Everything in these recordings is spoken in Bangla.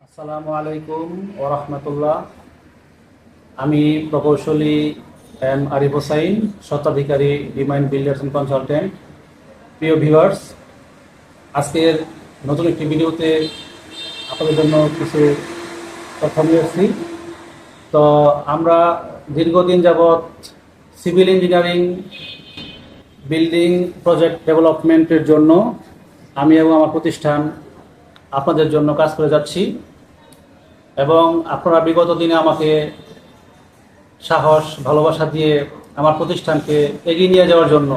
আসসালামু আলাইকুম ওয়া রাহমাতুল্লাহ। আমি প্রকৌশলী এম আরিফ হোসাইন, স্বত্বাধিকারী ডিমাইন বিল্ডার্স অ্যান্ড কনসালটেন্ট। প্রিয় ভিউয়ার্স, আজকের নতুন একটি ভিডিওতে আপনাদের জন্য কিছু তথ্য নিয়ে এসেছি। তো আমরা দীর্ঘদিন যাবৎ সিভিল ইঞ্জিনিয়ারিং বিল্ডিং প্রজেক্ট ডেভেলপমেন্টের জন্য আমি এবং আমার প্রতিষ্ঠান আপনাদের জন্য কাজ করে যাচ্ছি এবং আপনারা বিগত দিনে আমাকে সাহস ভালোবাসা দিয়ে আমার প্রতিষ্ঠানকে এগিয়ে নিয়ে যাওয়ার জন্য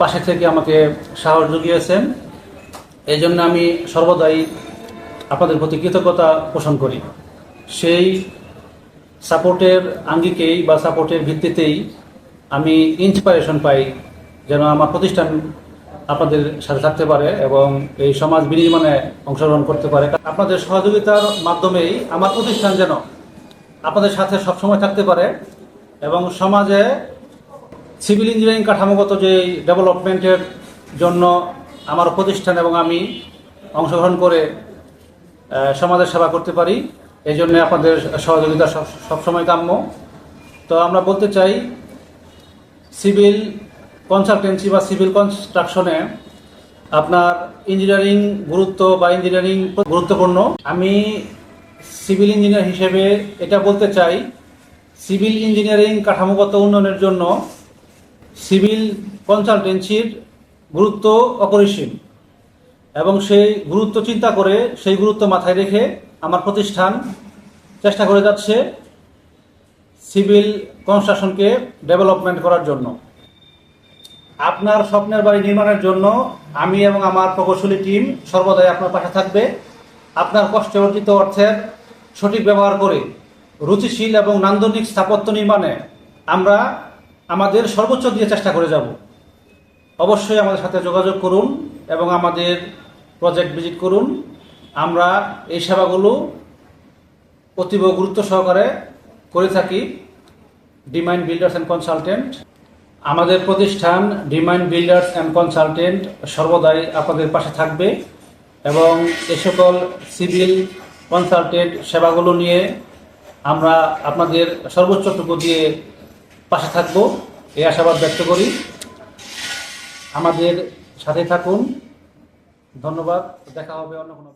পাশে থেকে আমাকে সাহস জুগিয়েছেন। এই জন্য আমি সর্বদাই আপনাদের প্রতি কৃতজ্ঞতা পোষণ করি। সেই সাপোর্টের আঙ্গিকেই বা সাপোর্টের ভিত্তিতেই আমি ইন্সপিরেশন পাই যেন আমার প্রতিষ্ঠান আপনাদের সাথে থাকতে পারে এবং এই সমাজ বিনির্মাণে অংশগ্রহণ করতে পারে। আপনাদের সহযোগিতার মাধ্যমেই আমার প্রতিষ্ঠান যেন আপনাদের সাথে সবসময় থাকতে পারে এবং সমাজে সিভিল ইঞ্জিনিয়ারিং কাঠামোগত যে ডেভেলপমেন্টের জন্য আমার প্রতিষ্ঠান এবং আমি অংশগ্রহণ করে সমাজের সেবা করতে পারি। এই জন্য আপনাদের সহযোগিতা সবসময় কাম্য। তো আমরা বলতে চাই, সিভিল কনসালটেন্সি বা সিভিল কনস্ট্রাকশনে আপনার ইঞ্জিনিয়ারিং গুরুত্বপূর্ণ। আমি সিভিল ইঞ্জিনিয়ার হিসেবে এটা বলতে চাই, সিভিল ইঞ্জিনিয়ারিং কাঠামোগত উন্নয়নের জন্য সিভিল কনসালটেন্সির গুরুত্ব অপরিসীম এবং সেই গুরুত্ব চিন্তা করে, সেই গুরুত্ব মাথায় রেখে আমার প্রতিষ্ঠান চেষ্টা করে যাচ্ছে সিভিল কনস্ট্রাকশনকে ডেভেলপমেন্ট করার জন্য। আপনার স্বপ্নের বাড়ি নির্মাণের জন্য আমি এবং আমার প্রকৌশলী টিম সর্বদাই আপনার পাশে থাকবে। আপনার কষ্টে অর্জিত অর্থের সঠিক ব্যবহার করে রুচিশীল এবং নান্দনিক স্থাপত্য নির্মাণে আমরা আমাদের সর্বোচ্চ দিয়ে চেষ্টা করে যাব। অবশ্যই আমাদের সাথে যোগাযোগ করুন এবং আমাদের প্রজেক্ট ভিজিট করুন। আমরা এই সেবাগুলো অতীব গুরুত্ব সহকারে করে থাকি। ডিমাইন বিল্ডার্স অ্যান্ড কনসালটেন্ট, আমাদের প্রতিষ্ঠান ডিমাইন বিল্ডার্স অ্যান্ড কনসালটেন্ট সর্বদাই আপনাদের পাশে থাকবে এবং এ সকল সিভিল কনসালটেন্ট সেবাগুলো নিয়ে আমরা আপনাদের সর্বোচ্চটুকু দিয়ে পাশে থাকব, এই আশাবাদ ব্যক্ত করি। আমাদের সাথে থাকুন। ধন্যবাদ। দেখা হবে অন্য কোনো